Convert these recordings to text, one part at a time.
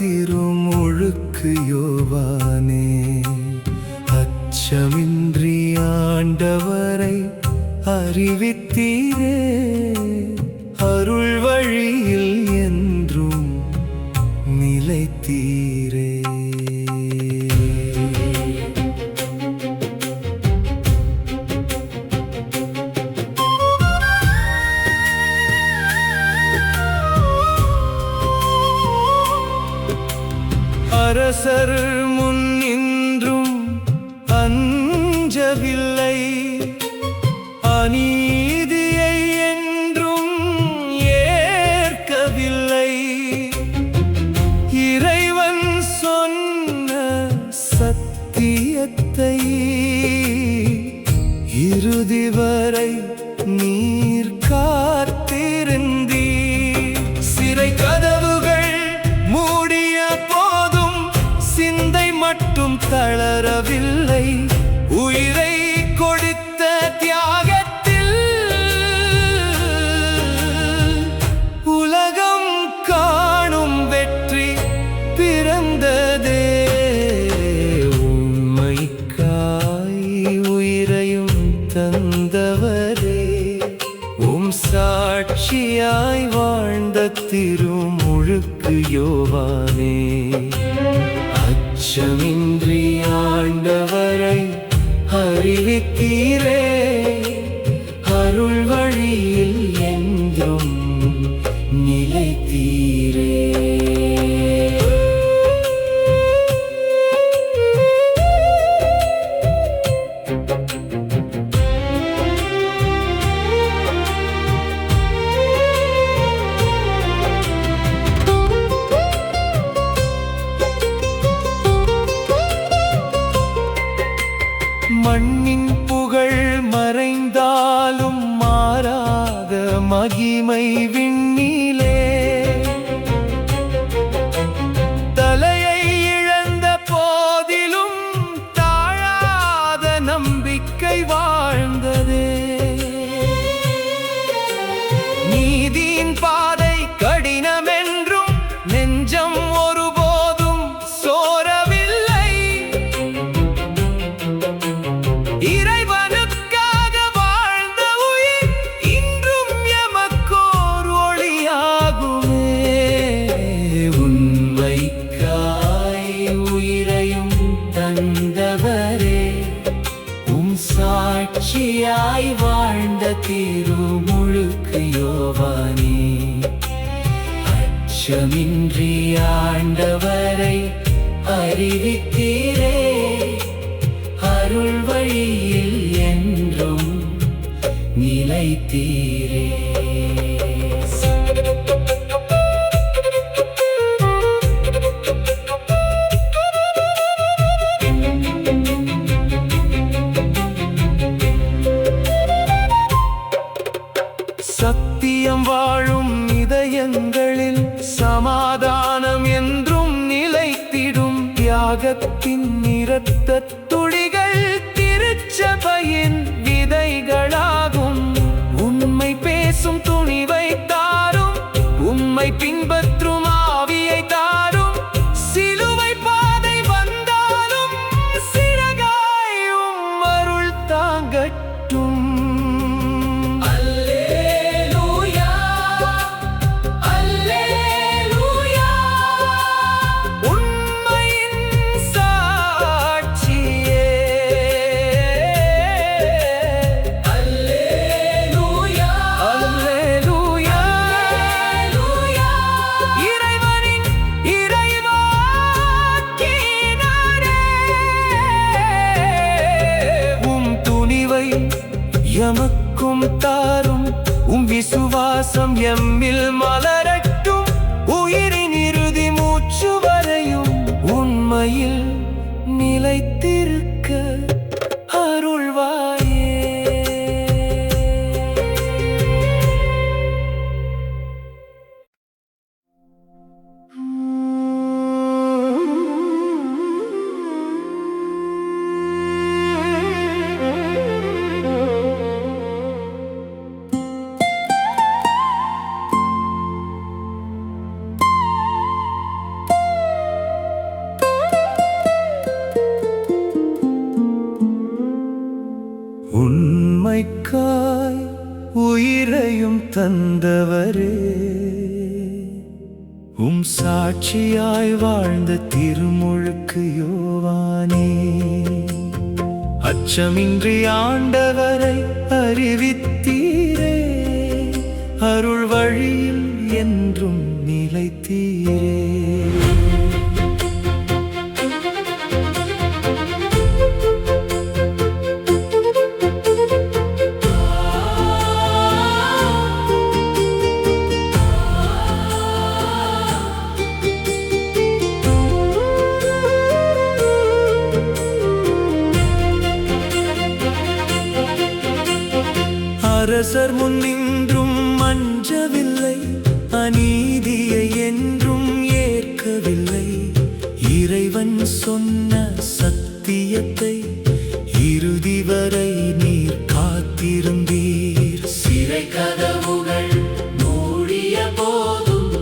திருமுழுக்கு யோவானே, அச்சமின்றி ஆண்டவரை அறிவித்தீரே, அருள் வழியில் என்றும் நிலைத்தீரே. அரசர் முன் நின்றும் அஞ்சவில்லை, அநீதியை என்றும் ஏற்கவில்லை. இறைவன் சொன்ன சத்தியத்தை இறுதி வரை நீர் காத்திருந்தீர். சிறை கதவுகள் மூடிய போதும் சிந்தை மட்டும் தளரவில்லை. உயிரை கொடுத்த தியாகத்தில் உலகம் காணும் வெற்றி பிறந்ததே. உம்மைக்காய் உயிரையும் தந்தவரே, சாட்சியாய் வாழ்ந்த திருமுழுக்கு யோவானே, அச்சமின்றி ஆண்டவரை அறிவித்தீரே, அருள் வழியில் என்றும் நிலைத்தீரே. மண்ணின் புகழ் மறைந்தாலும் மாறாத மகிமை விண்ணிலே, தலையை இழந்த போதிலும் தாழாத நம்பிக்கை வாழ்ந்ததே. நீதியின் பாதை கடினமென்றும் நெஞ்சம் ஒருபோதும் சோரவில்லை. இறைவனுக்காக வாழ்ந்த உயிர் இன்றும் எமக்கோர் ஒளியாகுமே. உண்மைக்காய் உயிரையும் தந்தவரே, சாட்சியாய் வாழ்ந்த திருமுழுக்கு யோவானே, அச்சமின்றி ஆண்டவரை அறிவித்தீரே, அருள் வழியில் என்றும் நிலைத்தீரே. சத்தியம் வாழும் இதயங்களில் சமாதானம் என்றும் நிலைத்திடும். தியாகத்தின் இரத்தத் துளிகள் திருச்சபையின் விதைகளாகும். உண்மை பேசும் துணிவை தாரும், உம்மை பின்பற்றும் ஆவியை தாரும். சிலுவை பாதை வந்தாலும் சிறகாயும் அருள் தாங்கட்டும். எமக்கும் தாரும், விசுவாசம் எம்மில் மலரட்டும். உயிரின் இறுதி மூச்சு வரையும் உண்மையில் நிலைத்திருக்க அருள்வாயே. உம்மைக்காய் உயிரையும் தந்தவரே, சாட்சியாய் வாழ்ந்த திருமுழுக்கு யோவானே, அச்சமின்றி ஆண்டவரை அறிவித்தீரே, அருள் வழியில் என்றும் நிலைத்தீரே. அரசர் முன்னின்றும் அஞ்சவில்லை, அநீதியை என்றும் ஏற்கவில்லை. இறைவன் சொன்ன சத்தியத்தை இறுதி வரை நீர் காத்திருந்தீர். சிறை கதவுகள் மூடிய போதும்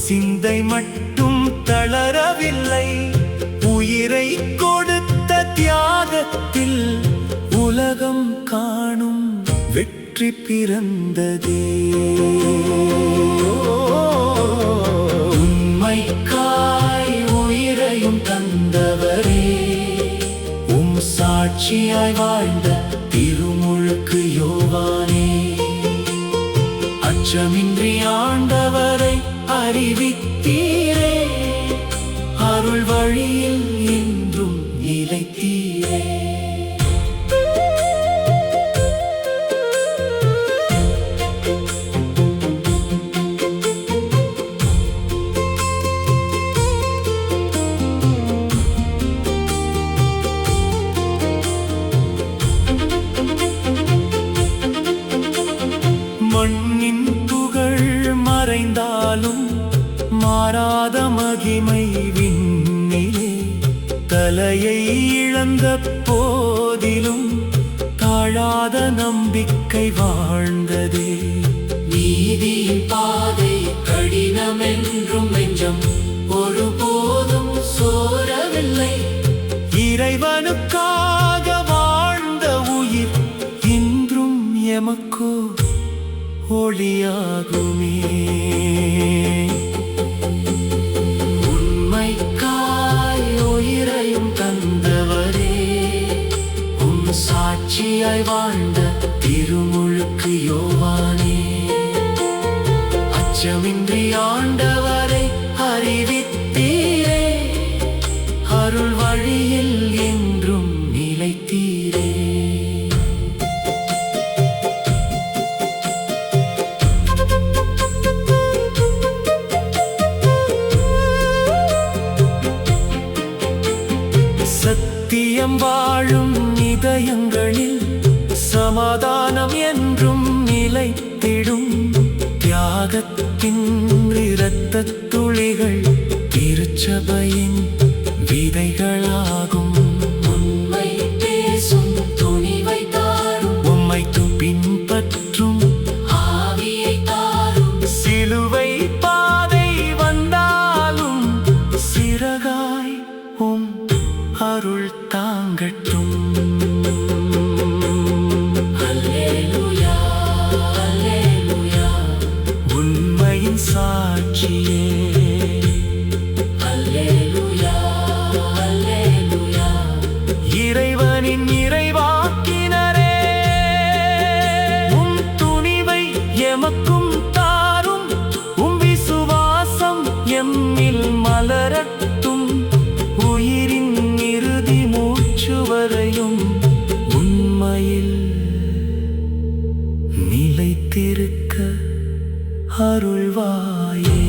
சிந்தை மட்டும் தளரவில்லை. உயிரை கொடுத்த தியாகத்தில் உலகம் காணும் வெற்றி பிறந்ததே. உம்மைக்காய் உயிரையும் தந்தவரே, சாட்சியாய் வாழ்ந்த திருமுழுக்கு யோவானே, அச்சமின்றி ஆண்டவரை அறிவித்தீரே, அருள் வழியில் என்றும் நிலைத்தீரே. மண்ணின் புகழ் மறைந்தாலும் மாறாத மகிமை விண்ணிலே, தலையை இழந்த போதிலும் தாழாத நம்பிக்கை வாழ்ந்ததே. நீதியின் பாதை கடினம் என்றும் நெஞ்சம் ஒருபோதும் சோரவில்லை. இறைவனுக்காக வாழ்ந்த உயிர் இன்றும் எமக்கோ ஒளியாகுமே. உம்மைக்காய் உயிரையும் தந்தவரே, சாட்சியாய் வாழ்ந்த திருமுழுக்கு யோவானே, அச்சமின்றி ஆண்டவரை அறிவித்தீரே, அருள் வழியில் என்றும் நிலைத்தீரே. சத்தியம் வாழும் இதயங்களில் சமாதானம் என்றும் நிலைத்திடும். தியாகத்தின் இரத்தத் துளிகள் திருச்சபையின் விதைகளாகும். உண்மை பேசும் துணிவை தாரும், உம்மை பின்பற்றும் ஆவியை தாரும். சிலுவை பாதை வந்தாலும் சிறகாய் உம் அருள் தாங்கட்டும். அல்லேலூயா, அல்லேலூயா, உண்மையின் சாட்சியே. அல்லேலூயா, அல்லேலூயா, இறைவனின் இறைவாக்கினரே, உம் துணிவை எமக்கும் தாரும். உம் விசுவாசம் எம்மில் மலரட்டும். உயிரின் இறுதி மூச்சு வரையும் உண்மையில் நிலைத்திருக்க அருள்வாயே.